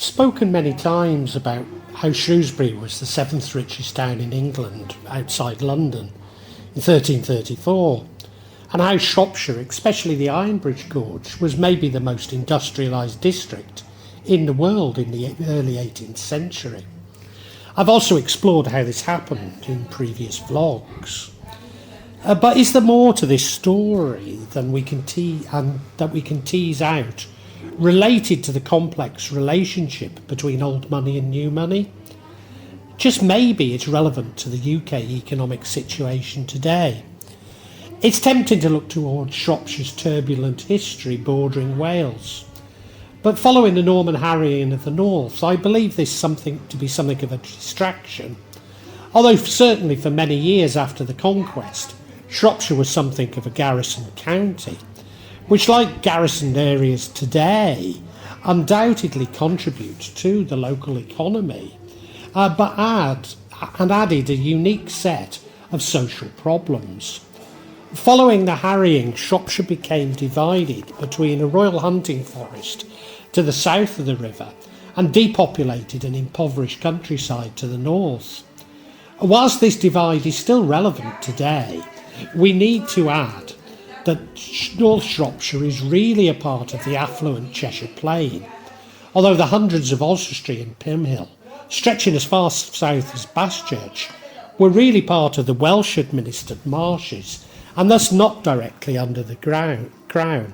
spoken many times about how Shrewsbury was the seventh richest town in England outside London in 1334, and how Shropshire, especially the Ironbridge Gorge, was maybe the most industrialised district in the world in the early 18th century. I've also explored how this happened in previous vlogs. But is there more to this story than we can tease out related to the complex relationship between old money and new money? Just maybe it's relevant to the UK economic situation today. It's tempting to look towards Shropshire's turbulent history bordering Wales. But following the Norman harrying of the north, I believe this to be something of a distraction. Although certainly for many years after the conquest, Shropshire was something of a garrison county, which, like garrisoned areas today, undoubtedly contribute to the local economy, but added a unique set of social problems. Following the harrying, Shropshire became divided between a royal hunting forest to the south of the river and depopulated and impoverished countryside to the north. Whilst this divide is still relevant today, we need to add that North Shropshire is really a part of the affluent Cheshire Plain, although the hundreds of Oswestry and Pimhill, stretching as far south as Baschurch, were really part of the Welsh-administered marshes and thus not directly under the crown,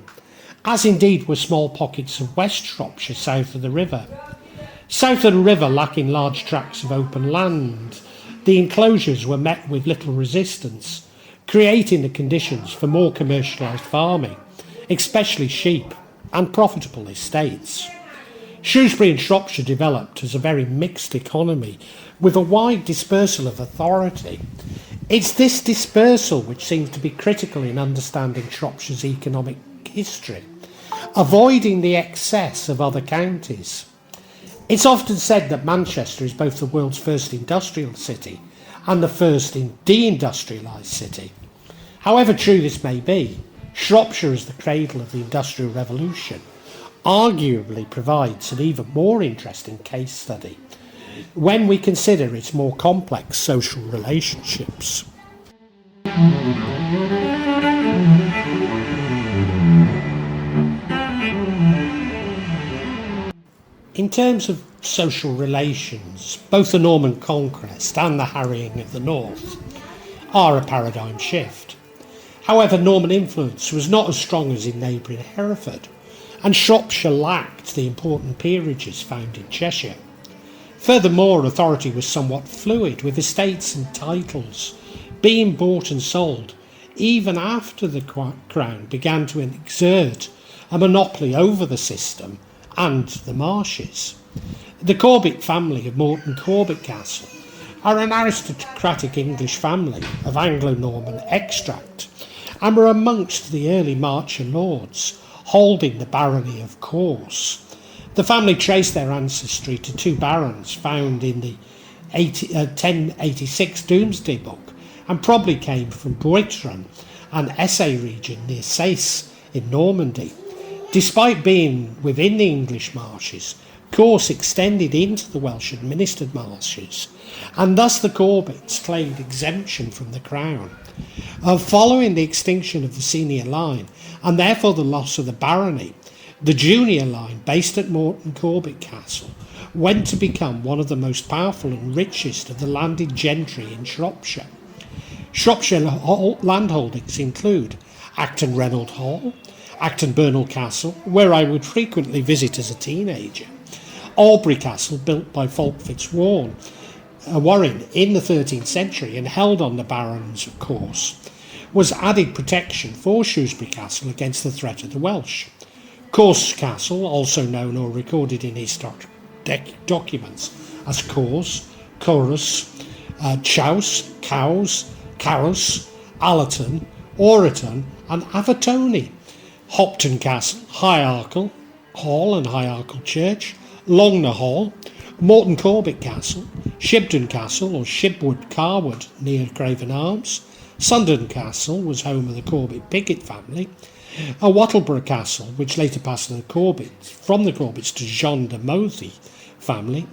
as indeed were small pockets of West Shropshire south of the river. South of the river, lacking large tracts of open land, the enclosures were met with little resistance, creating the conditions for more commercialised farming, especially sheep, and profitable estates. Shrewsbury and Shropshire developed as a very mixed economy, with a wide dispersal of authority. It's this dispersal which seems to be critical in understanding Shropshire's economic history, avoiding the excess of other counties. It's often said that Manchester is both the world's first industrial city and the first deindustrialised city. However true this may be, Shropshire as the cradle of the Industrial Revolution arguably provides an even more interesting case study when we consider its more complex social relationships. In terms of social relations, both the Norman conquest and the harrying of the north are a paradigm shift. However, Norman influence was not as strong as in neighbouring Hereford, and Shropshire lacked the important peerages found in Cheshire. Furthermore, authority was somewhat fluid, with estates and titles being bought and sold even after the Crown began to exert a monopoly over the system and the marshes. The Corbet family of Morton Corbet Castle are an aristocratic English family of Anglo-Norman extract and were amongst the early Marcher lords holding the barony of Course. The family traced their ancestry to two barons found in the 1086 Domesday Book and probably came from Bouitron, an Essay region near Sais in Normandy. Despite being within the English marshes, Course extended into the Welsh-administered marshes, and thus the Corbets claimed exemption from the Crown. Following the extinction of the senior line, and therefore the loss of the barony, the junior line, based at Morton Corbet Castle, went to become one of the most powerful and richest of the landed gentry in Shropshire. Shropshire landholdings include Acton Reynolds Hall, Acton Bernal Castle, where I would frequently visit as a teenager, Albury Castle, built by Fulk Fitzwarren, Warren in the 13th century and held on the barons of Course, was added protection for Shrewsbury Castle against the threat of the Welsh. Course Castle, also known or recorded in historic documents as Course, Corus, Chouse, Cowes, Carus, Allerton, Oreton and Avatoni. Hopton Castle, High Arkle Hall and High Arkle Church, Longner Hall, Morton Corbet Castle, Shibden Castle or Shibwood Carwood near Craven Arms, Sundon Castle was home of the Corbet Pickett family, Wattleborough Castle, which later passed from the Corbets to John de Mothy, family,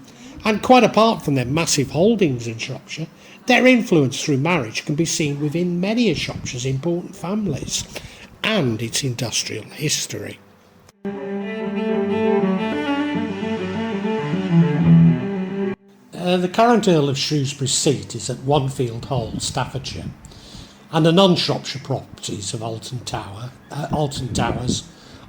and quite apart from their massive holdings in Shropshire, their influence through marriage can be seen within many of Shropshire's important families and its industrial history. The current Earl of Shrewsbury's seat is at Onefield Hole, Staffordshire, and the non-Shropshire properties of Alton Towers,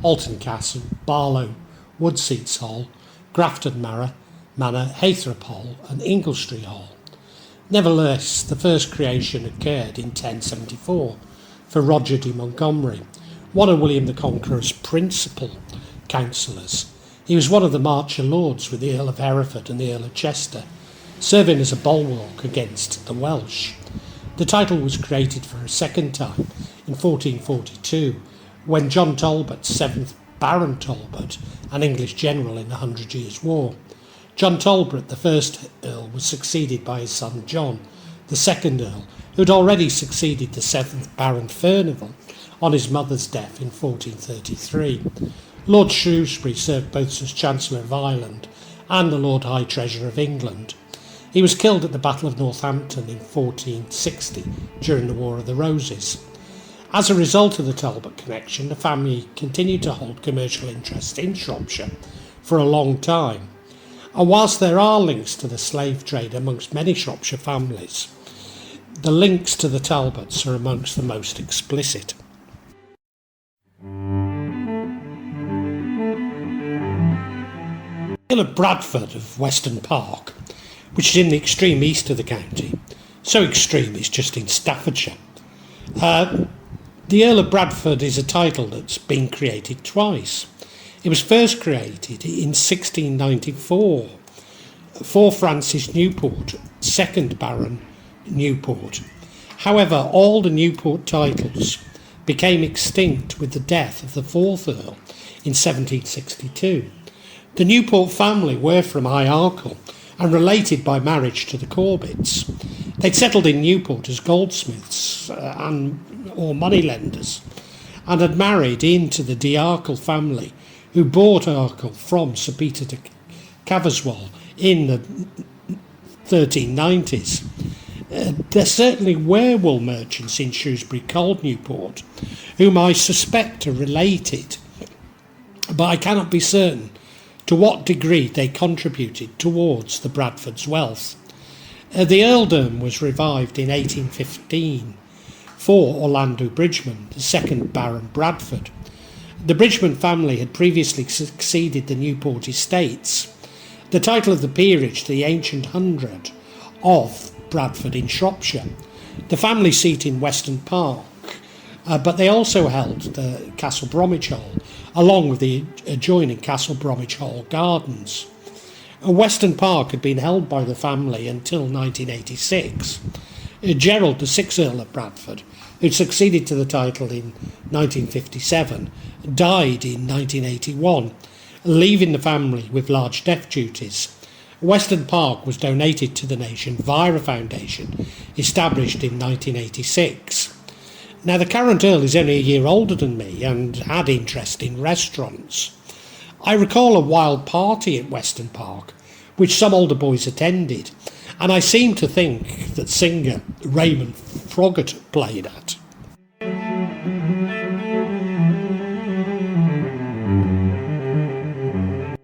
Alton Castle, Barlow, Woodseats Hall, Grafton Manor, Haythrop Hall and Inglestry Hall. Nevertheless, the first creation occurred in 1074 for Roger de Montgomery, one of William the Conqueror's principal councillors. He was one of the Marcher Lords with the Earl of Hereford and the Earl of Chester, serving as a bulwark against the Welsh. The title was created for a second time in 1442 when John Talbot, 7th Baron Talbot, an English general in the 100 Years' War. John Talbot, the first Earl, was succeeded by his son John, the second Earl, who had already succeeded the 7th Baron Furnivall on his mother's death in 1433. Lord Shrewsbury served both as Chancellor of Ireland and the Lord High Treasurer of England. He was killed at the Battle of Northampton in 1460 during the War of the Roses. As a result of the Talbot connection, the family continued to hold commercial interests in Shropshire for a long time. And whilst there are links to the slave trade amongst many Shropshire families, the links to the Talbots are amongst the most explicit. The Earl of Bradford of Weston Park, which is in the extreme east of the county, so extreme it's just in Staffordshire. The Earl of Bradford is a title that's been created twice. It was first created in 1694 for Francis Newport, 2nd Baron Newport. However, all the Newport titles became extinct with the death of the 4th Earl in 1762. The Newport family were from High Arkle and related by marriage to the Corbets. They'd settled in Newport as goldsmiths or moneylenders and had married into the de Arkle family, who bought Arkle from Sir Peter de Caverswall in the 1390s. There certainly were wool merchants in Shrewsbury called Newport, whom I suspect are related, but I cannot be certain to what degree they contributed towards the Bradfords' wealth. The earldom was revived in 1815 for Orlando Bridgeman, the 2nd Baron Bradford. The Bridgeman family had previously succeeded the Newport estates, the title of the peerage to the ancient hundred of Bradford in Shropshire, the family seat in Weston Park, but they also held the Castle Bromwich Hall, along with the adjoining Castle Bromwich Hall Gardens. Weston Park had been held by the family until 1986. Gerald, the 6th Earl of Bradford, who succeeded to the title in 1957, died in 1981, leaving the family with large death duties. Weston Park was donated to the nation via a foundation established in 1986. Now, the current Earl is only a year older than me and had interest in restaurants. I recall a wild party at Weston Park, which some older boys attended, and I seem to think that singer Raymond Froggatt played at.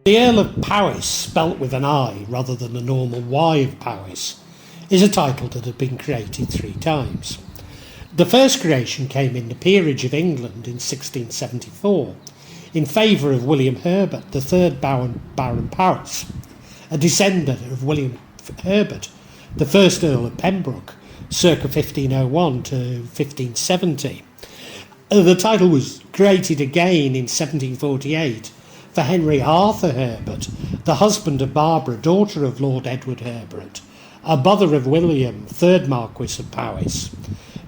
The Earl of Powys, spelt with an I rather than the normal Y of Powys, is a title that had been created 3 times. The first creation came in the Peerage of England in 1674 in favour of William Herbert, the 3rd Baron Powys, a descendant of William Herbert, the 1st Earl of Pembroke, circa 1501 to 1570. The title was created again in 1748 for Henry Arthur Herbert, the husband of Barbara, daughter of Lord Edward Herbert, a brother of William, 3rd Marquis of Powys.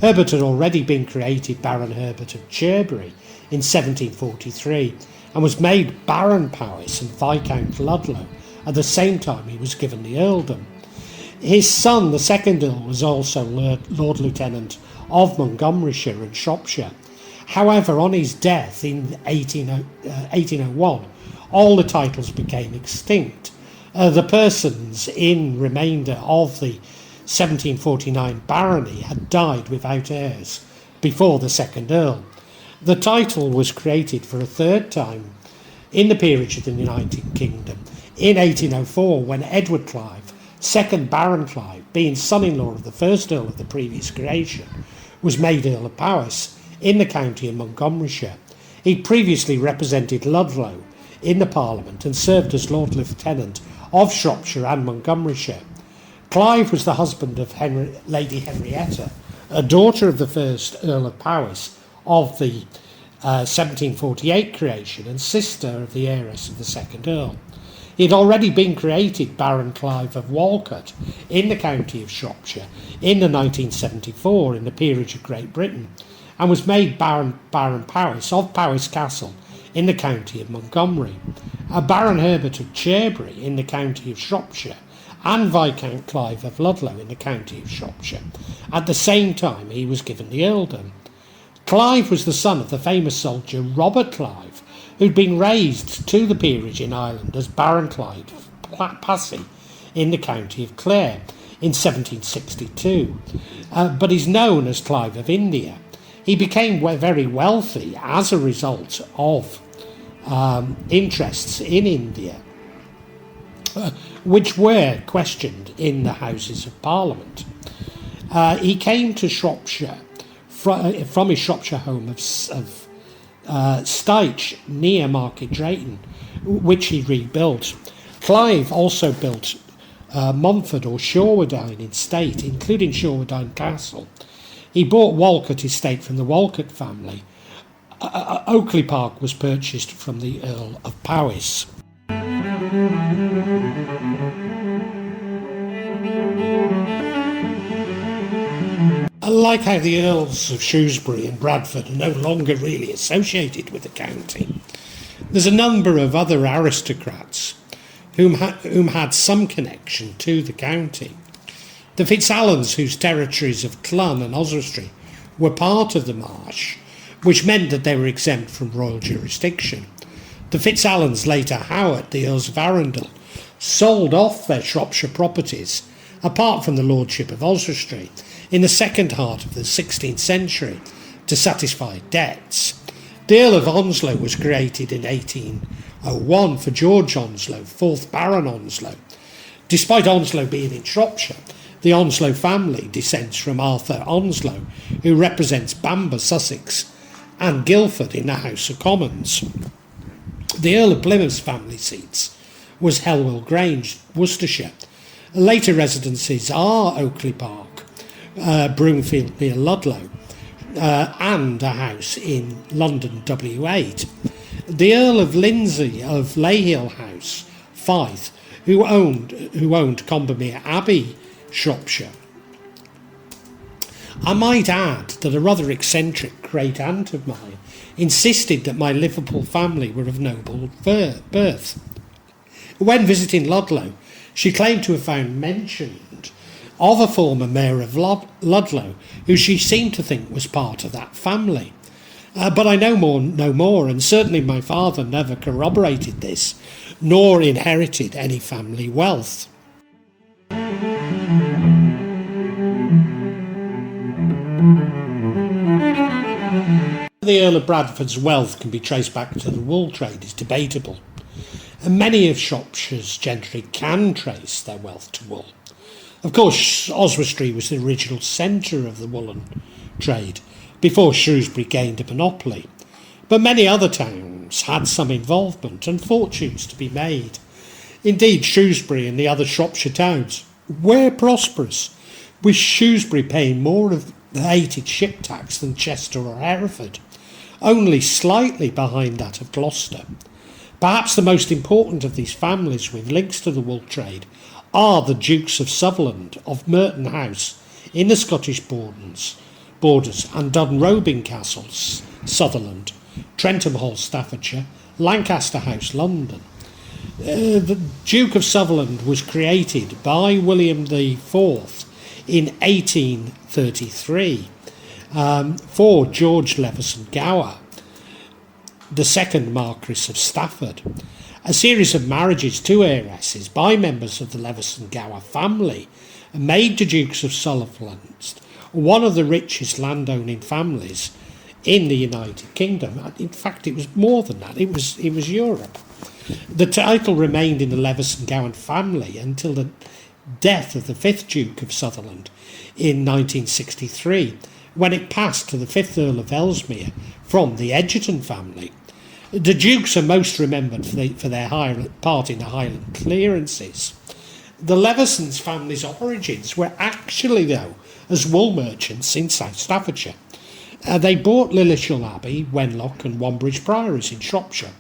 Herbert had already been created Baron Herbert of Cherbury in 1743 and was made Baron Powys and Viscount Ludlow at the same time he was given the earldom. His son, the 2nd Earl, was also Lord Lieutenant of Montgomeryshire and Shropshire. However, on his death in 1801, all the titles became extinct. The persons in remainder of the 1749 barony had died without heirs before the second Earl. The title was created for a third time in the peerage of the United Kingdom in 1804, when Edward Clive, second Baron Clive, being son-in-law of the first Earl of the previous creation, was made Earl of Powys in the county of Montgomeryshire. He previously represented Ludlow in the Parliament and served as Lord Lieutenant of Shropshire and Montgomeryshire. Clive was the husband of Lady Henrietta, a daughter of the first Earl of Powys of the 1748 creation and sister of the heiress of the second Earl. He had already been created Baron Clive of Walcott in the county of Shropshire in the 1974 in the peerage of Great Britain, and was made Baron Powys of Powys Castle in the county of Montgomery, Baron Herbert of Cherbury in the county of Shropshire, and Viscount Clive of Ludlow in the county of Shropshire. At the same time he was given the earldom. Clive was the son of the famous soldier Robert Clive, who'd been raised to the peerage in Ireland as Baron Clive Passy in the county of Clare in 1762, but is known as Clive of India. He became very wealthy as a result of interests in India, which were questioned in the Houses of Parliament. He came to Shropshire from his Shropshire home of Styche near Market Drayton, which he rebuilt. Clive also built Montford or Shorewardine estate, including Shorewardine Castle. He bought Walcott estate from the Walcott family. Oakley Park was purchased from the Earl of Powys. Like how the Earls of Shrewsbury and Bradford are no longer really associated with the county, there's a number of other aristocrats whom had some connection to the county. The FitzAlans, whose territories of Clun and Oswestry were part of the Marsh, which meant that they were exempt from royal jurisdiction. The FitzAlans, later Howard, the Earls of Arundel, sold off their Shropshire properties, apart from the lordship of Oswestry, in the second half of the 16th century to satisfy debts. The Earl of Onslow was created in 1801 for George Onslow, 4th Baron Onslow. Despite Onslow being in Shropshire, the Onslow family descends from Arthur Onslow, who represents Bamber, Sussex, and Guildford in the House of Commons. The Earl of Plymouth's family seats was Helwell Grange, Worcestershire. Later residences are Oakley Park, Broomfield near Ludlow, and a house in London W8. The Earl of Lindsay of Layhill House, Fife, who owned Combermere Abbey, Shropshire. I might add that a rather eccentric great-aunt of mine insisted that my Liverpool family were of noble birth. When visiting Ludlow, she claimed to have found mentioned of a former mayor of Ludlow, who she seemed to think was part of that family. But I know more, and certainly my father never corroborated this, nor inherited any family wealth. The Earl of Bradford's wealth can be traced back to the wool trade is debatable, and many of Shropshire's gentry can trace their wealth to wool. Of course, Oswestry was the original centre of the woolen trade before Shrewsbury gained a monopoly, but many other towns had some involvement and fortunes to be made. Indeed, Shrewsbury and the other Shropshire towns were prosperous, with Shrewsbury paying more of the hated ship tax than Chester or Hereford, only slightly behind that of Gloucester. Perhaps the most important of these families with links to the wool trade are the Dukes of Sutherland of Mytton House in the Scottish borders and Dunrobin Castles, Sutherland, Trentham Hall, Staffordshire, Lancaster House, London. The Duke of Sutherland was created by William IV in 1833 for George Leveson-Gower, the second Marquis of Stafford, A series of marriages to heiresses by members of the Leveson-Gower family made the Dukes of Sutherland one of the richest landowning families in the United Kingdom. In fact, it was more than that. It was Europe. The title remained in the Leveson-Gower family until the death of the 5th Duke of Sutherland in 1963, when it passed to the 5th Earl of Ellesmere from the Egerton family. The Dukes are most remembered for their part in the Highland clearances. The Leveson's family's origins were actually, though, as wool merchants in South Staffordshire. They bought Lishell Abbey, Wenlock and Wanbridge Priories in Shropshire.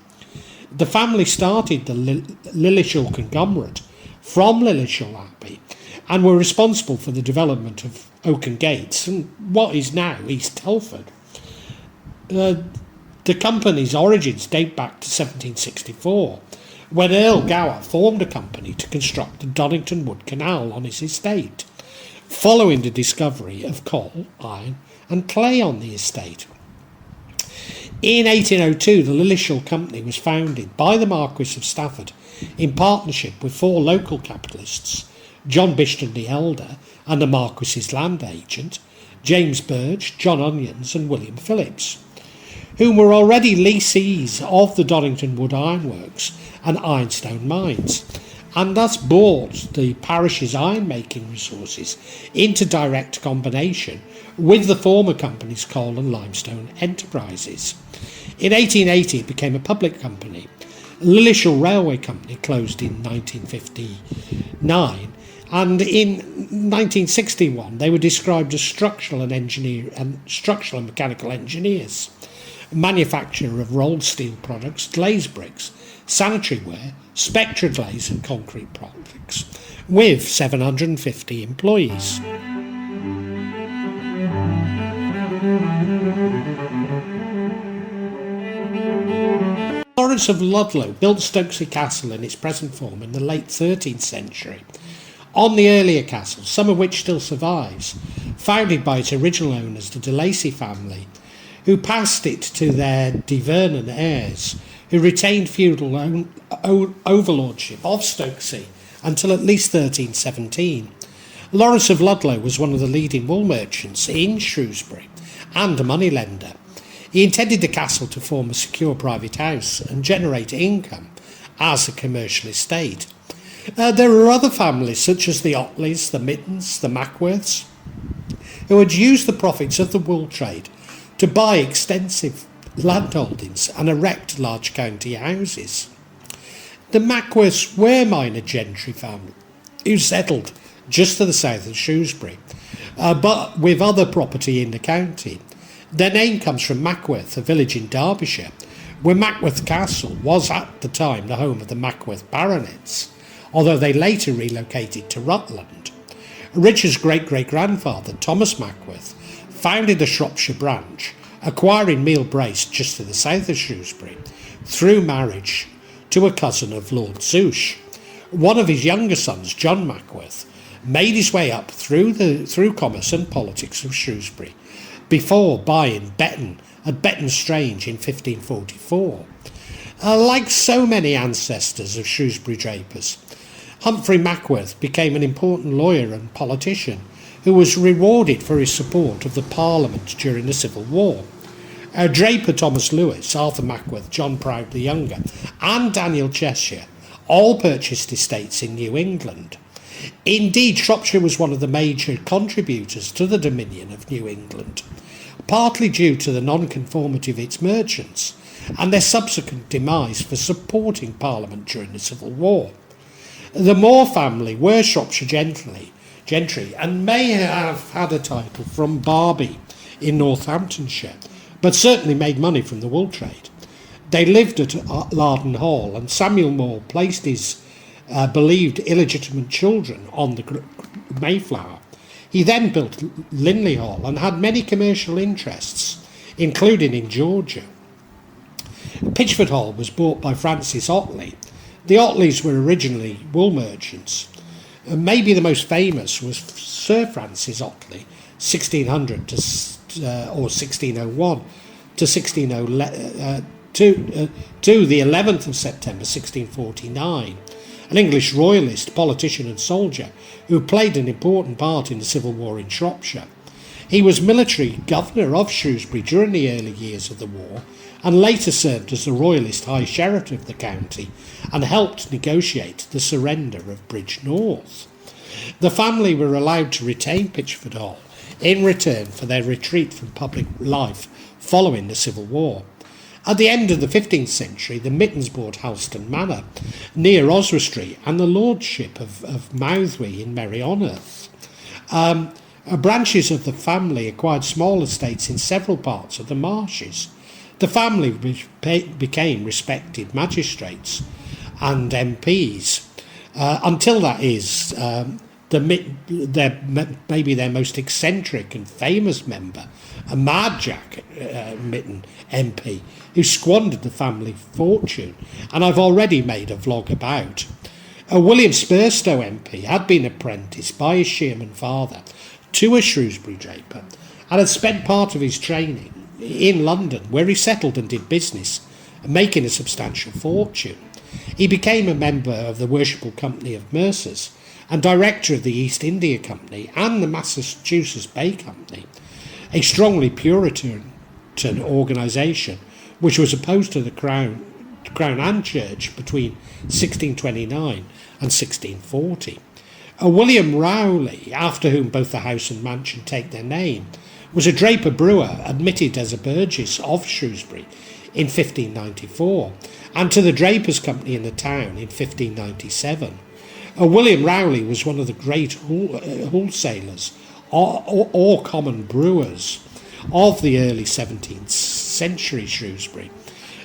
The family started the Lishell conglomerate from Lishell Abbey and were responsible for the development of Oaken Gates and what is now East Telford. The company's origins date back to 1764, when Earl Gower formed a company to construct the Donington Wood Canal on his estate, following the discovery of coal, iron and clay on the estate. In 1802, the Lishell Company was founded by the Marquis of Stafford in partnership with 4 local capitalists, John Bishton the Elder and the Marquis's land agent, James Burge, John Onions and William Phillips, whom were already lessees of the Donington Wood Ironworks and Ironstone mines, and thus brought the parish's iron-making resources into direct combination with the former company's coal and limestone enterprises. In 1880 it became a public company. Lishell Railway Company closed in 1959, and in 1961 they were described as structural and mechanical engineers, manufacturer of rolled steel products, glaze bricks, sanitary ware, Spectra glaze and concrete products, with 750 employees. Lawrence of Ludlow built Stokesay Castle in its present form in the late 13th century on the earlier castle, some of which still survives, founded by its original owners, the de Lacy family, who passed it to their de Vernon heirs, who retained feudal overlordship of Stokesay until at least 1317. Lawrence of Ludlow was one of the leading wool merchants in Shrewsbury and a moneylender. He intended the castle to form a secure private house and generate income as a commercial estate. There were other families such as the Ottleys, the Myttons, the Mackworths, who had used the profits of the wool trade to buy extensive landholdings and erect large county houses. The Mackworths were minor gentry family who settled just to the south of Shrewsbury, but with other property in the county. Their name comes from Mackworth, a village in Derbyshire, where Mackworth Castle was at the time the home of the Mackworth baronets, although they later relocated to Rutland. Richard's great-great-grandfather, Thomas Mackworth, founded the Shropshire branch, acquiring Meal Brace just to the south of Shrewsbury, through marriage to a cousin of Lord Zouche. One of his younger sons, John Mackworth, made his way up through commerce and politics of Shrewsbury, before buying Betton at Betton Strange in 1544. Like so many ancestors of Shrewsbury Drapers, Humphrey Mackworth became an important lawyer and politician who was rewarded for his support of the Parliament during the Civil War. Draper Thomas Lewis, Arthur Mackworth, John Proud the Younger, and Daniel Cheshire all purchased estates in New England. Indeed, Shropshire was one of the major contributors to the Dominion of New England, partly due to the nonconformity of its merchants and their subsequent demise for supporting Parliament during the Civil War. The Moore family were Shropshire gentry and may have had a title from Darby in Northamptonshire, but certainly made money from the wool trade. They lived at Larden Hall, and Samuel Moore placed his believed illegitimate children on the Mayflower. He then built Linley Hall and had many commercial interests, including in Georgia. Pitchford Hall was bought by Francis Ottley. The Ottleys were originally wool merchants. Maybe the most famous was Sir Francis Ottley, 1600 or 1601 to to the 11th of September 1649, an English royalist, politician and soldier who played an important part in the Civil War in Shropshire. He was military governor of Shrewsbury during the early years of the war and later served as the royalist high sheriff of the county and helped negotiate the surrender of Bridge North. The family were allowed to retain Pitchford Hall in return for their retreat from public life following the Civil War. At the end of the 15th century, the Myttons bought Halston Manor near Oswestry and the lordship of Mouthwy in Merioneth. Branches of the family acquired small estates in several parts of the marshes. The family became respected magistrates and MPs until that is maybe their most eccentric and famous member, a Mad Jack Mytton MP, who squandered the family fortune, and I've already made a vlog about. William Spurstowe MP had been apprenticed by his shearman father to a Shrewsbury draper and had spent part of his training in London, where he settled and did business, making a substantial fortune. He became a member of the Worshipful Company of Mercers and director of the East India Company and the Massachusetts Bay Company, a strongly Puritan organisation which was opposed to the Crown and Church between 1629 and 1640. William Rowley, after whom both the house and mansion take their name, was a draper brewer admitted as a burgess of Shrewsbury in 1594 and to the Drapers Company in the town in 1597. William Rowley was one of the great wholesalers or common brewers of the early 17th century Shrewsbury.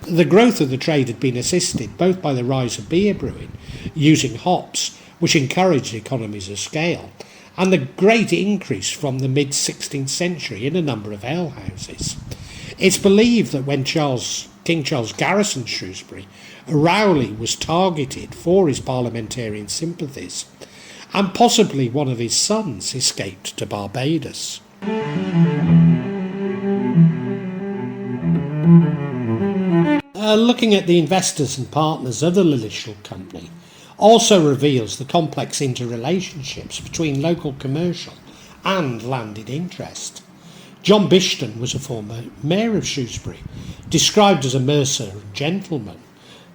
The growth of the trade had been assisted both by the rise of beer brewing using hops, which encouraged economies of scale, and the great increase from the mid-16th century in a number of alehouses. It's believed that when King Charles garrisoned Shrewsbury, Rowley was targeted for his parliamentarian sympathies, and possibly one of his sons escaped to Barbados. Looking at the investors and partners of the Lishell Company also reveals the complex interrelationships between local commercial and landed interest. John Bishton was a former mayor of Shrewsbury, described as a mercer and gentleman,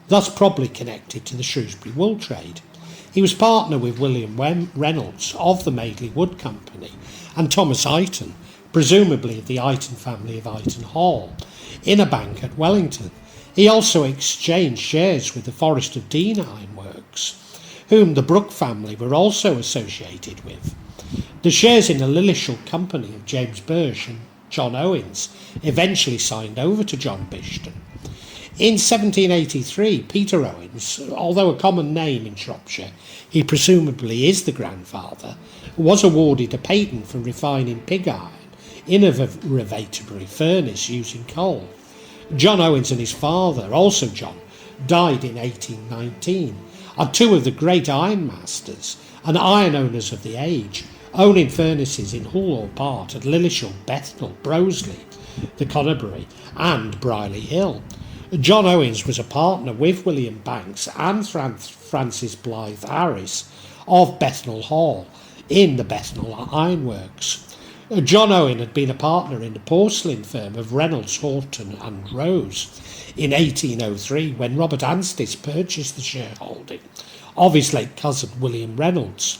thus probably connected to the Shrewsbury wool trade. He was partner with William Reynolds of the Madeley Wood Company and Thomas Iton, presumably of the Iton family of Iton Hall, in a bank at Wellington. He also exchanged shares with the Forest of Dean Ironworks, whom the Brooke family were also associated with. The shares in the Lishell Company of James Birch and John Owens eventually signed over to John Bishton. In 1783, Peter Owens, although a common name in Shropshire, he presumably is the grandfather, was awarded a patent for refining pig iron in a reverberatory furnace using coal. John Owens and his father, also John, died in 1819, are two of the great ironmasters and iron owners of the age, owning furnaces in Hull or Part at Lillishall, Bethnal, Broseley, the Connerbury and Brierley Hill. John Owens was a partner with William Banks and Francis Blythe Harries of Bethnal Hall in the Bethnal Ironworks. John Owen had been a partner in the porcelain firm of Reynolds, Horton and Rose in 1803 when Robert Anstice purchased the shareholding of his late cousin William Reynolds.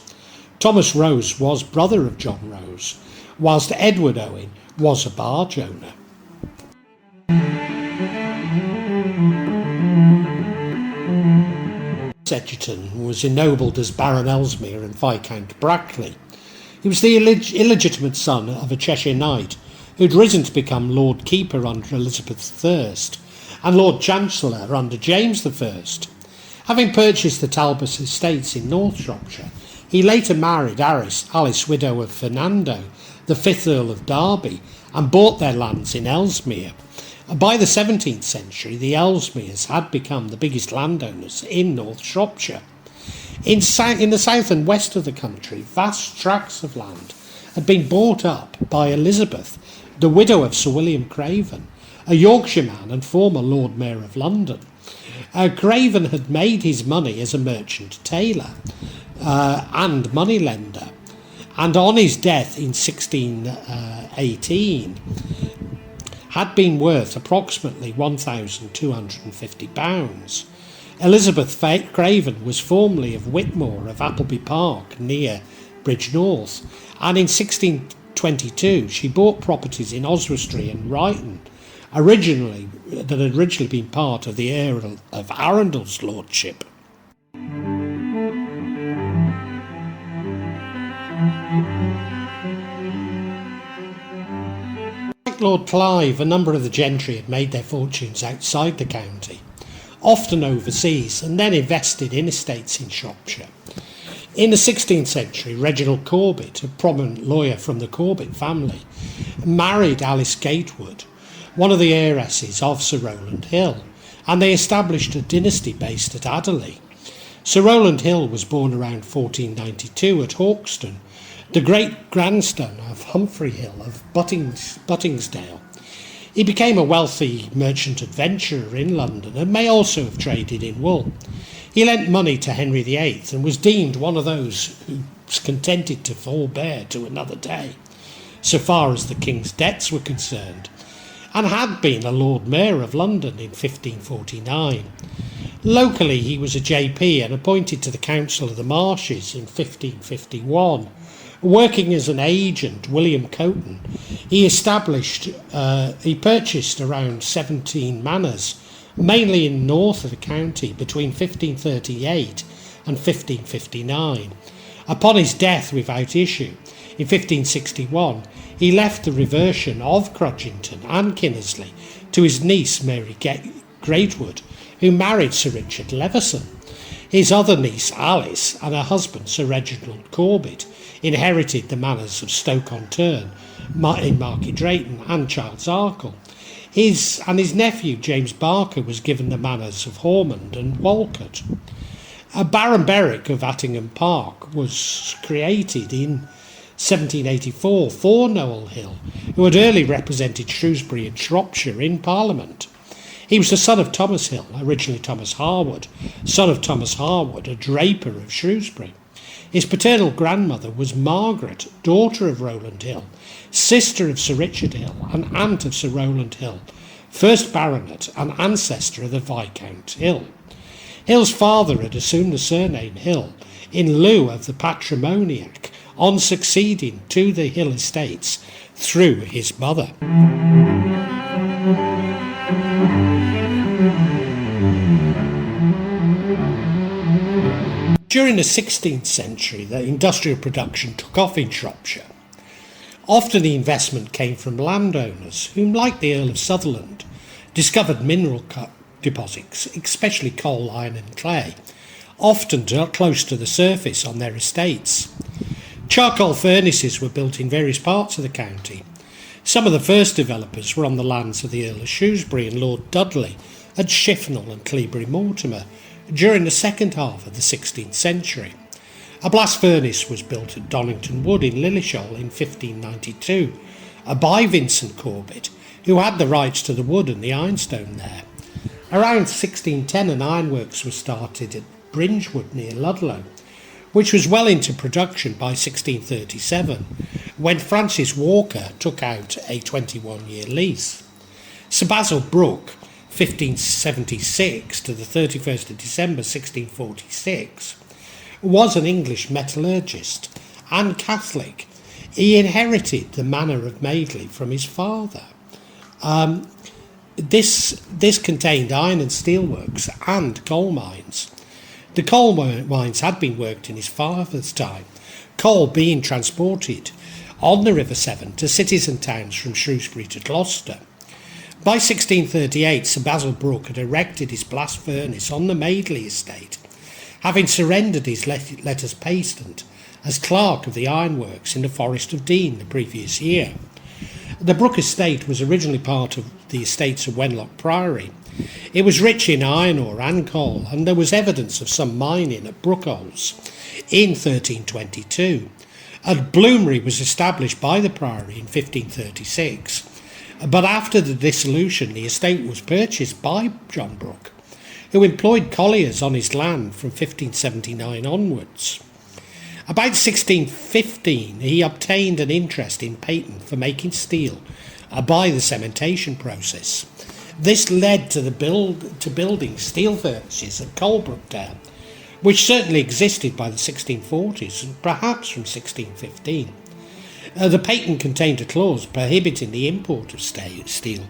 Thomas Rose was brother of John Rose, whilst Edward Owen was a barge owner. Egerton was ennobled as Baron Ellesmere and Viscount Brackley. He was the illegitimate son of a Cheshire knight who'd risen to become Lord Keeper under Elizabeth I and Lord Chancellor under James I. Having purchased the Talbot estates in North Shropshire, he later married Alice, widow of Fernando, the 5th Earl of Darby, and bought their lands in Ellesmere. By the 17th century, the Ellesmeres had become the biggest landowners in North Shropshire. In the south and west of the country, vast tracts of land had been bought up by Elizabeth, the widow of Sir William Craven, a Yorkshireman and former Lord Mayor of London. Craven had made his money as a merchant tailor and moneylender, and on his death in 1618 had been worth approximately £1,250. Elizabeth Craven was formerly of Whitmore of Appleby Park near Bridgnorth, and in 1622 she bought properties in Oswestry and Ryton, that had originally been part of the Earl of Arundel's lordship. Like Lord Clive, a number of the gentry had made their fortunes outside the county, often overseas, and then invested in estates in Shropshire. In the 16th century, Reginald Corbet, a prominent lawyer from the Corbet family, married Alice Gatewood, one of the heiresses of Sir Rowland Hill, and they established a dynasty based at Ottley. Sir Rowland Hill was born around 1492 at Hawkston, the great-grandson of Humphrey Hill of Buttingsdale. He became a wealthy merchant adventurer in London and may also have traded in wool. He lent money to Henry VIII and was deemed one of those who was contented to forbear to another day, so far as the king's debts were concerned, and had been a Lord Mayor of London in 1549. Locally, he was a JP and appointed to the Council of the Marshes in 1551. Working as an agent, William Coton, he purchased around 17 manors, mainly in the north of the county, between 1538 and 1559. Upon his death without issue, in 1561, he left the reversion of Crudgington and Kinnersley to his niece Mary Greatwood, who married Sir Richard Leveson. His other niece Alice and her husband Sir Reginald Corbet inherited the manors of Stoke-on-Tern in Market Drayton and Childs Arkle. His nephew James Barker was given the manors of Hormond and Walcott. Baron Berwick of Attingham Park was created in 1784 for Noel Hill, who had early represented Shrewsbury and Shropshire in Parliament. He was the son of Thomas Hill, originally Thomas Harwood, son of Thomas Harwood, a draper of Shrewsbury. His paternal grandmother was Margaret, daughter of Rowland Hill, sister of Sir Richard Hill and aunt of Sir Rowland Hill, first baronet and ancestor of the Viscount Hill. Hill's father had assumed the surname Hill in lieu of the patronymic on succeeding to the Hill estates through his mother. During the 16th century, the industrial production took off in Shropshire. Often the investment came from landowners who, like the Earl of Sutherland, discovered mineral deposits, especially coal, iron and clay, often close to the surface on their estates. Charcoal furnaces were built in various parts of the county. Some of the first developers were on the lands of the Earl of Shrewsbury and Lord Dudley at Shifnal and Cleobury Mortimer during the second half of the 16th century. A blast furnace was built at Donnington Wood in Lilleshall in 1592, by Vincent Corbet, who had the rights to the wood and the ironstone there. Around 1610 an ironworks was started at Bringewood near Ludlow, which was well into production by 1637, when Francis Walker took out a 21-year lease. Sir Basil Brooke, 1576 to the 31st of December 1646, was an English metallurgist and Catholic. He inherited the manor of Madeley from his father. This contained iron and steelworks and coal mines. The coal mines had been worked in his father's time, coal being transported on the River Severn to cities and towns from Shrewsbury to Gloucester. By 1638, Sir Basil Brooke had erected his blast furnace on the Madeley estate, having surrendered his letters patent as clerk of the ironworks in the Forest of Dean the previous year. The Brooke estate was originally part of the estates of Wenlock Priory. It was rich in iron ore and coal, and there was evidence of some mining at Brookholes in 1322. A bloomery was established by the Priory in 1536. But after the dissolution, the estate was purchased by John Brooke, who employed colliers on his land from 1579 onwards. About 1615, he obtained an interest in patent for making steel by the cementation process. This led to building steel furnaces at Coalbrookdale, which certainly existed by the 1640s and perhaps from 1615. The patent contained a clause prohibiting the import of steel,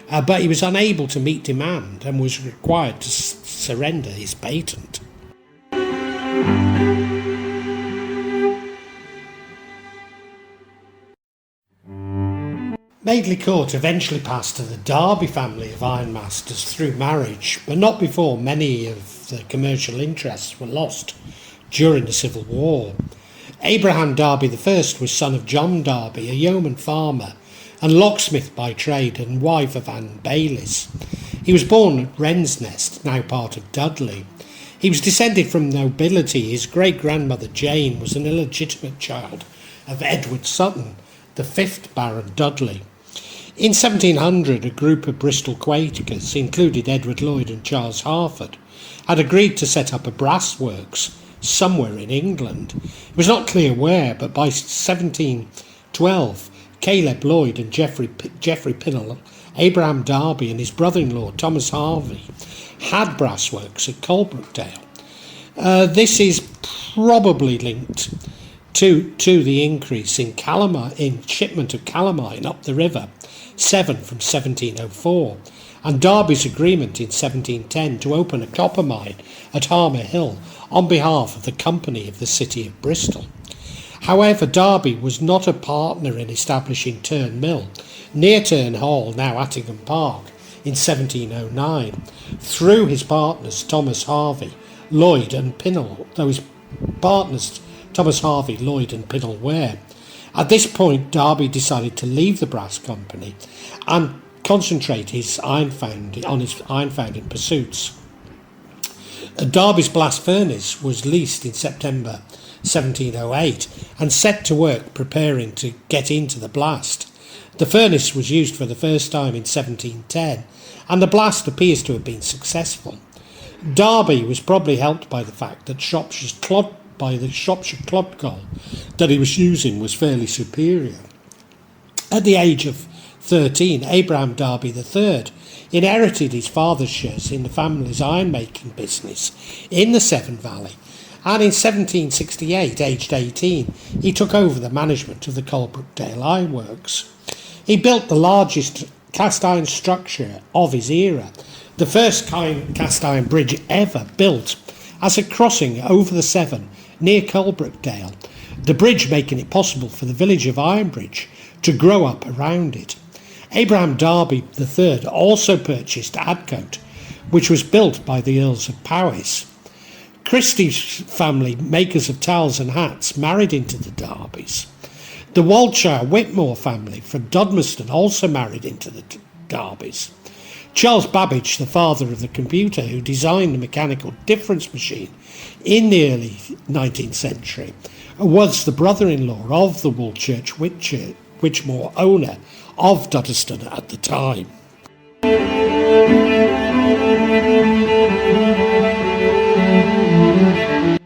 but he was unable to meet demand and was required to surrender his patent. Madeley Court eventually passed to the Darby family of ironmasters through marriage, but not before many of the commercial interests were lost during the Civil War. Abraham Darby I was son of John Darby, a yeoman farmer and locksmith by trade and wife of Anne Baylis. He was born at Wrensnest, now part of Dudley. He was descended from nobility. His great-grandmother Jane was an illegitimate child of Edward Sutton, the 5th Baron Dudley. In 1700, a group of Bristol Quakers, including Edward Lloyd and Charles Harford, had agreed to set up a brass works somewhere in England. It was not clear where, but by 1712, Caleb Lloyd and Geoffrey Pinnell, Abraham Darby and his brother-in-law Thomas Harvey had brass works at Coalbrookdale. This is probably linked to the increase in shipment of calamine up the river, Severn from 1704, and Darby's agreement in 1710 to open a copper mine at Harmer Hill on behalf of the Company of the City of Bristol. However, Darby was not a partner in establishing Turn Mill, near Turn Hall, now Attingham Park, in 1709, through his partners Thomas Harvey, Lloyd and Pinnell, though his partners Thomas Harvey, Lloyd and Pinnell were. At this point, Darby decided to leave the brass company and concentrate on his iron-founding pursuits. Darby's blast furnace was leased in September 1708 and set to work preparing to get into the blast. The furnace was used for the first time in 1710, and the blast appears to have been successful. Darby was probably helped by the fact that the Shropshire clod coal that he was using was fairly superior. At the age of 13, Abraham Darby III inherited his father's shares in the family's iron-making business in the Severn Valley, and in 1768, aged 18, he took over the management of the Coalbrookdale Ironworks. He built the largest cast-iron structure of his era, the first cast-iron bridge ever built, as a crossing over the Severn near Coalbrookdale, the bridge making it possible for the village of Ironbridge to grow up around it. Abraham Darby III also purchased Adcote, which was built by the Earls of Powys. Christie's family, makers of towels and hats, married into the Darbys. The Walshire Whitmore family from Dudmaston also married into the Darbys. Charles Babbage, the father of the computer who designed the mechanical difference machine in the early 19th century, was the brother-in-law of the Woolchurch Whitmore owner of Dudmaston at the time.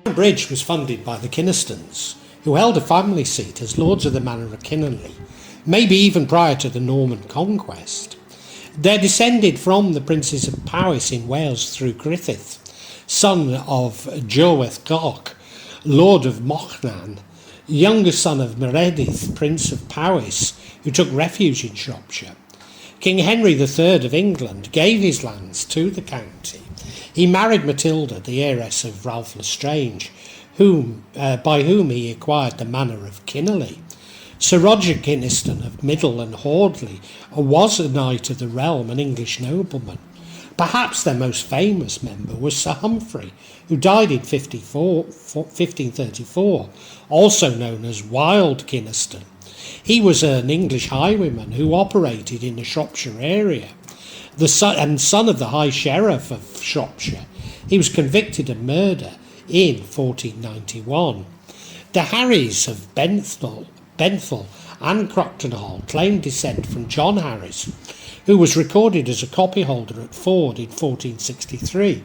The bridge was funded by the Kynastons, who held a family seat as Lords of the Manor of Kinnerley, maybe even prior to the Norman conquest. They're descended from the Princes of Powys in Wales through Griffith, son of Jowath Goch, Lord of Mochnan, younger son of Meredydd, Prince of Powys, who took refuge in Shropshire. King Henry III of England gave his lands to the county. He married Matilda, the heiress of Ralph Lestrange, by whom he acquired the manor of Kinnerley. Sir Roger Kynaston of Middle and Hordley was a knight of the realm, an English nobleman. Perhaps their most famous member was Sir Humphrey, who died in 1534, also known as Wild Kynaston. He was an English highwayman who operated in the Shropshire area. Son of the High Sheriff of Shropshire, he was convicted of murder in 1491. The Harries of Benthal and Crockton Hall claimed descent from John Harries, who was recorded as a copyholder at Ford in 1463,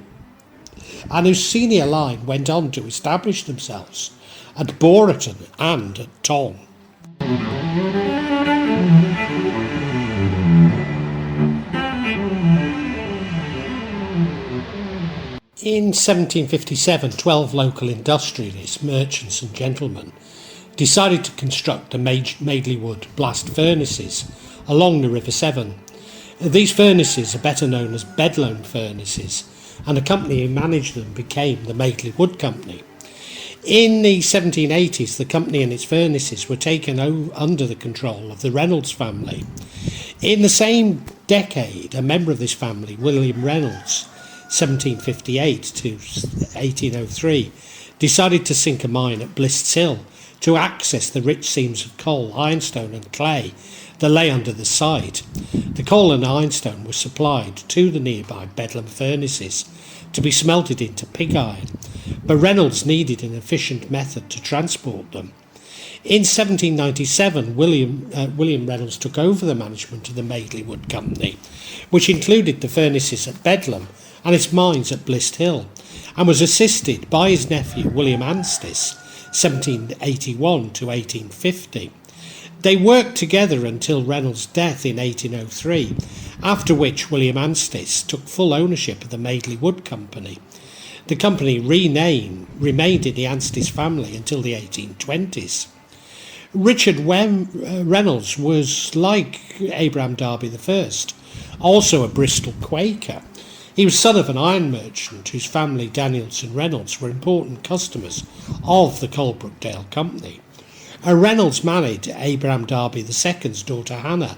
and whose senior line went on to establish themselves at Boreton and at Tong. In 1757, 12 local industrialists, merchants and gentlemen decided to construct the Madeley Wood blast furnaces along the River Severn. These furnaces are better known as Bedloe furnaces, and the company who managed them became the Madeley Wood Company. In the 1780s, the company and its furnaces were taken under the control of the Reynolds family. In the same decade, a member of this family, William Reynolds, 1758 to 1803, decided to sink a mine at Blist's Hill to access the rich seams of coal, ironstone and clay that lay under the site. The coal and ironstone were supplied to the nearby Bedlam furnaces to be smelted into pig iron, but Reynolds needed an efficient method to transport them. In 1797, William Reynolds took over the management of the Madeley Wood Company, which included the furnaces at Bedlam and its mines at Blist Hill, and was assisted by his nephew William Anstice, 1781 to 1850. They worked together until Reynolds' death in 1803, after which William Anstice took full ownership of the Madeley Wood Company. The company remained in the Anstice family until the 1820s. Richard Reynolds was, like Abraham Darby I, also a Bristol Quaker. He was son of an iron merchant whose family, Danielson Reynolds, were important customers of the Coalbrookdale Company. Reynolds married Abraham Darby II's daughter Hannah,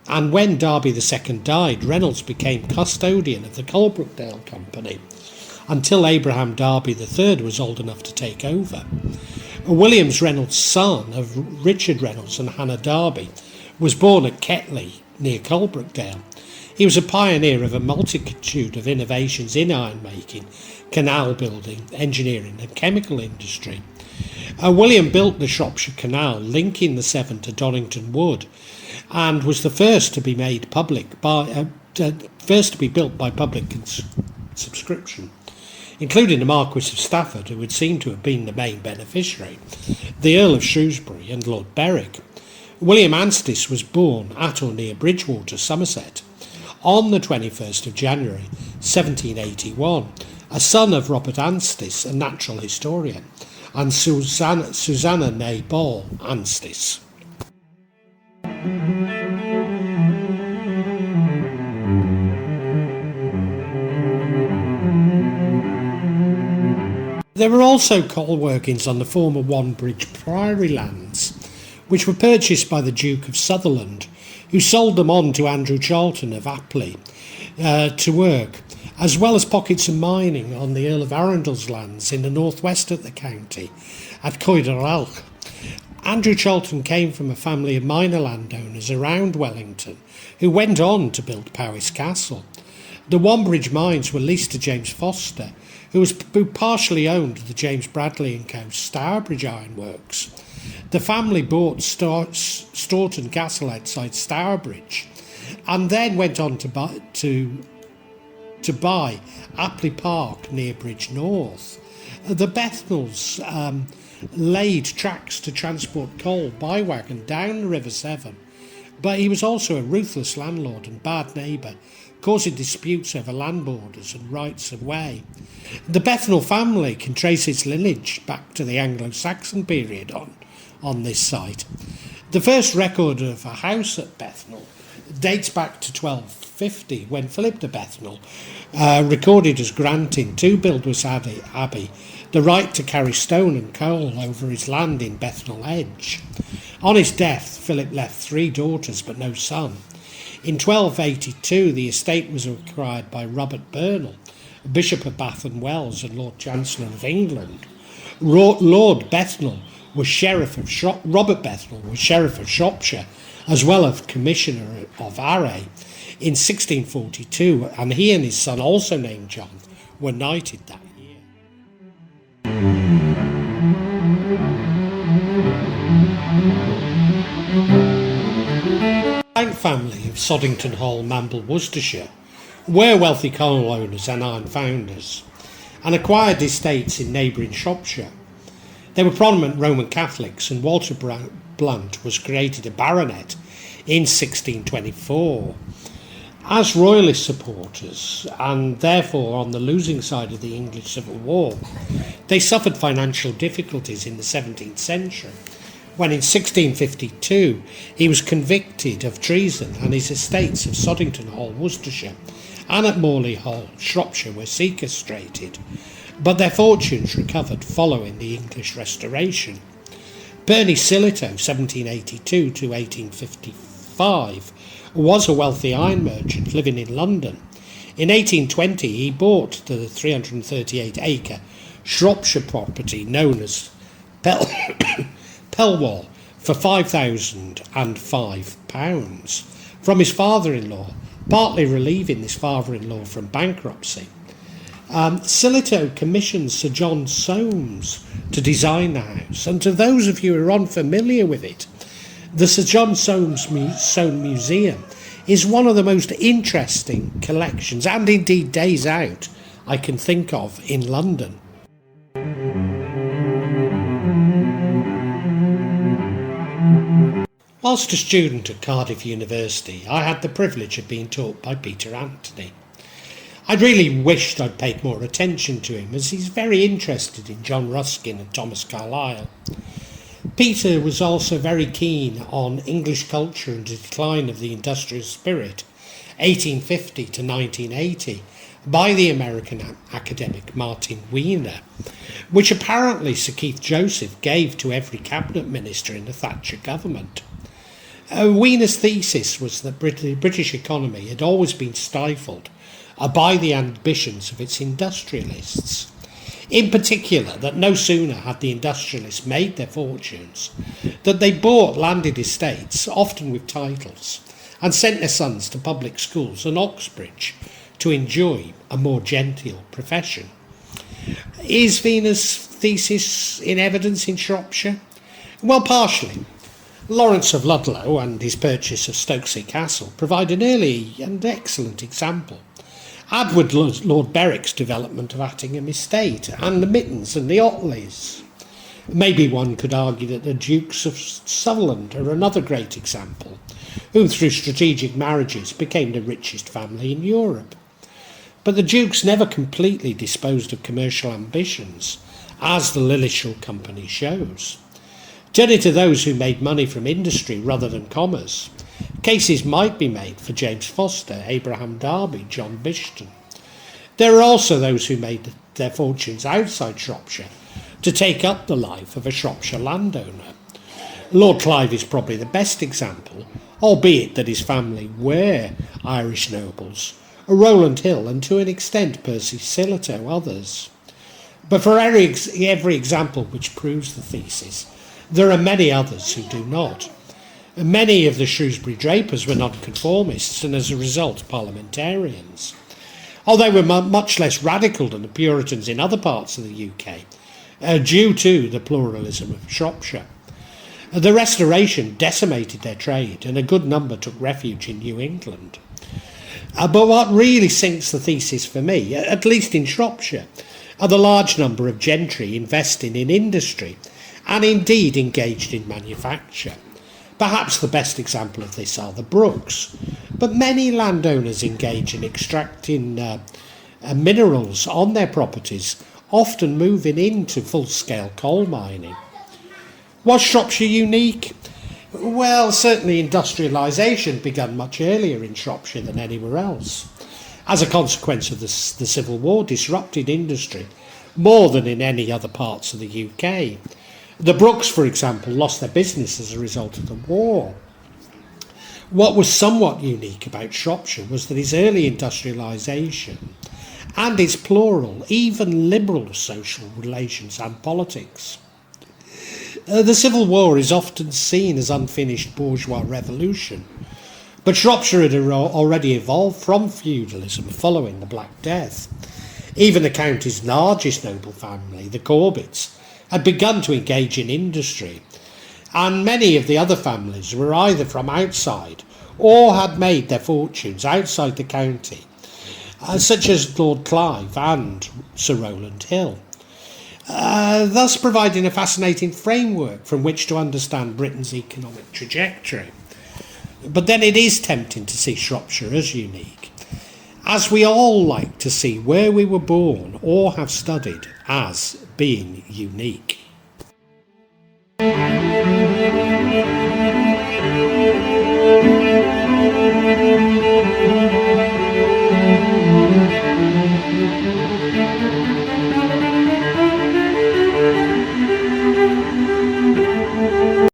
and when Darby II died, Reynolds became custodian of the Coalbrookdale Company until Abraham Darby III was old enough to take over. Williams Reynolds, son of Richard Reynolds and Hannah Darby, was born at Ketley, near Coalbrookdale. He was a pioneer of a multitude of innovations in ironmaking, canal building, engineering and chemical industry. William built the Shropshire Canal, linking the Severn to Donington Wood, and was the first to be built by public subscription, including the Marquis of Stafford, who would seem to have been the main beneficiary, the Earl of Shrewsbury and Lord Berwick. William Anstice was born at or near Bridgewater, Somerset, on the 21st of January 1781, a son of Robert Anstice, a natural historian, and Susanna née Ball Anstice. There were also coal workings on the former Wanbridge Priory lands, which were purchased by the Duke of Sutherland, who sold them on to Andrew Charlton of Ottley to work, as well as pockets of mining on the Earl of Arundel's lands in the northwest of the county at Coederalch. Andrew Charlton came from a family of minor landowners around Wellington, who went on to build Powys Castle. The Wanbridge mines were leased to James Foster, who partially owned the James Bradley & Co. Stourbridge Ironworks. The family bought Staunton Castle outside Stourbridge, and then went on to buy Apley Park near Bridge North. The Bethnals laid tracks to transport coal by wagon down the River Severn, but he was also a ruthless landlord and bad neighbour, causing disputes over land borders and rights of way. The Bethnal family can trace its lineage back to the Anglo-Saxon period on this site. The first record of a house at Bethnal dates back to 1250, when Philip de Bethnal recorded as granting to Buildwas Abbey the right to carry stone and coal over his land in Bethnal Edge. On his death, Philip left 3 daughters but no son. In 1282, the estate was acquired by Robert Bernal, Bishop of Bath and Wells and Lord Chancellor of England. Lord Bethnal was Sheriff of Robert Bethnal was Sheriff of Shropshire, as well as Commissioner of Array in 1642, and he and his son, also named John, were knighted that year. Blount family of Soddington Hall, Mamble, Worcestershire, were wealthy coal owners and iron founders, and acquired estates in neighbouring Shropshire. They were prominent Roman Catholics, and Walter Blount was created a baronet in 1624. As royalist supporters, and therefore on the losing side of the English Civil War, they suffered financial difficulties in the 17th century, when in 1652 he was convicted of treason and his estates of Soddington Hall, Worcestershire, and at Morley Hall, Shropshire, were sequestrated, but their fortunes recovered following the English Restoration. Bernie Sillitoe, 1782 to 1855, was a wealthy iron merchant living in London. In 1820 he bought the 338-acre Shropshire property known as Pellwall for £5,005 from his father-in-law, partly relieving this father-in-law from bankruptcy. Sillitoe commissioned Sir John Soames to design the house, and to those of you who are unfamiliar with it, the Sir John Soames Museum is one of the most interesting collections, and indeed days out, I can think of in London. Whilst a student at Cardiff University, I had the privilege of being taught by Peter Anthony. I'd really wished I'd paid more attention to him, as he's very interested in John Ruskin and Thomas Carlyle. Peter was also very keen on English culture and the decline of the industrial spirit, 1850 to 1980, by the American academic Martin Wiener, which apparently Sir Keith Joseph gave to every cabinet minister in the Thatcher government. Wiener's thesis was that the British economy had always been stifled by the ambitions of its industrialists. In particular, that no sooner had the industrialists made their fortunes that they bought landed estates, often with titles, and sent their sons to public schools and Oxbridge to enjoy a more genteel profession. Is Wiener's thesis in evidence in Shropshire? Well, partially. Lawrence of Ludlow and his purchase of Stokesay Castle provide an early and excellent example. Add with Lord Berwick's development of Attingham Estate and the Myttons and the Ottleys. Maybe one could argue that the Dukes of Sutherland are another great example, who through strategic marriages became the richest family in Europe. But the Dukes never completely disposed of commercial ambitions, as the Lishell Company shows. Turn it to those who made money from industry rather than commerce. Cases might be made for James Foster, Abraham Darby, John Bishton. There are also those who made their fortunes outside Shropshire to take up the life of a Shropshire landowner. Lord Clive is probably the best example, albeit that his family were Irish nobles, Rowland Hill and to an extent Percy Sillitoe others. But for every example which proves the thesis, there are many others who do not. Many of the Shrewsbury Drapers were nonconformists and as a result parliamentarians. Although they were much less radical than the Puritans in other parts of the UK, due to the pluralism of Shropshire. The Restoration decimated their trade and a good number took refuge in New England. But what really sinks the thesis for me, at least in Shropshire, are the large number of gentry investing in industry and indeed engaged in manufacture. Perhaps the best example of this are the Brookes, but many landowners engage in extracting minerals on their properties, often moving into full-scale coal mining. Was Shropshire unique? Well, certainly industrialisation began much earlier in Shropshire than anywhere else. As a consequence of the Civil War disrupted industry more than in any other parts of the UK. The Brookes, for example, lost their business as a result of the war. What was somewhat unique about Shropshire was that its early industrialisation and its plural, even liberal social relations and politics. The Civil War is often seen as unfinished bourgeois revolution, but Shropshire had already evolved from feudalism following the Black Death. Even the county's largest noble family, the Corbets, had begun to engage in industry, and many of the other families were either from outside or had made their fortunes outside the county, such as Lord Clive and Sir Rowland Hill, thus providing a fascinating framework from which to understand Britain's economic trajectory. But then it is tempting to see Shropshire as unique, as we all like to see where we were born or have studied as being unique.